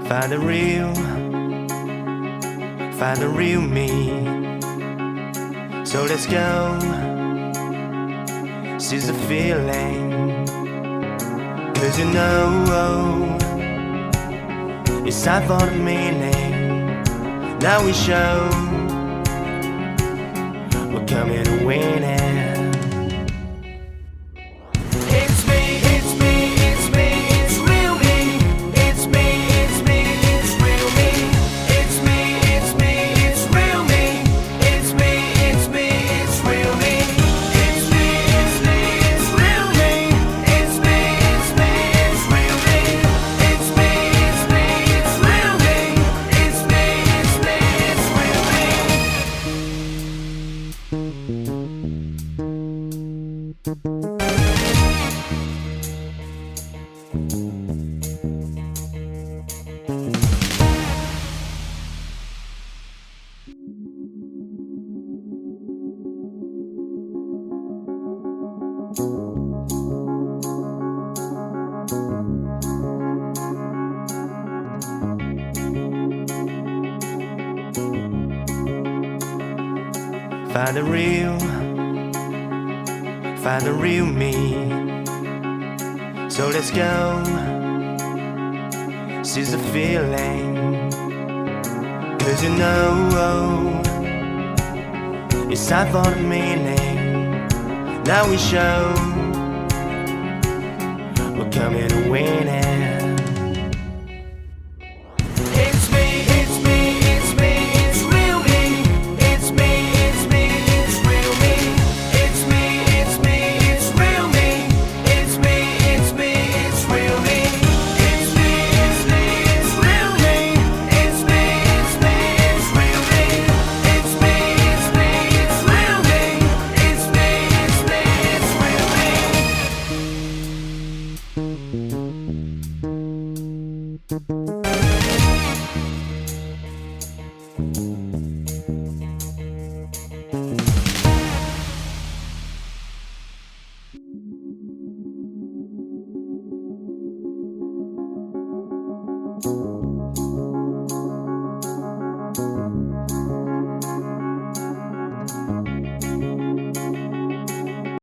Find the real me. So let's go, seize the feeling. 'Cause you know it's time for the meaning. Now we show we're coming to win it. Find the real me. So let's go, seize the feeling. 'Cause you know it's time for the meaning. Now we show we're coming to win it.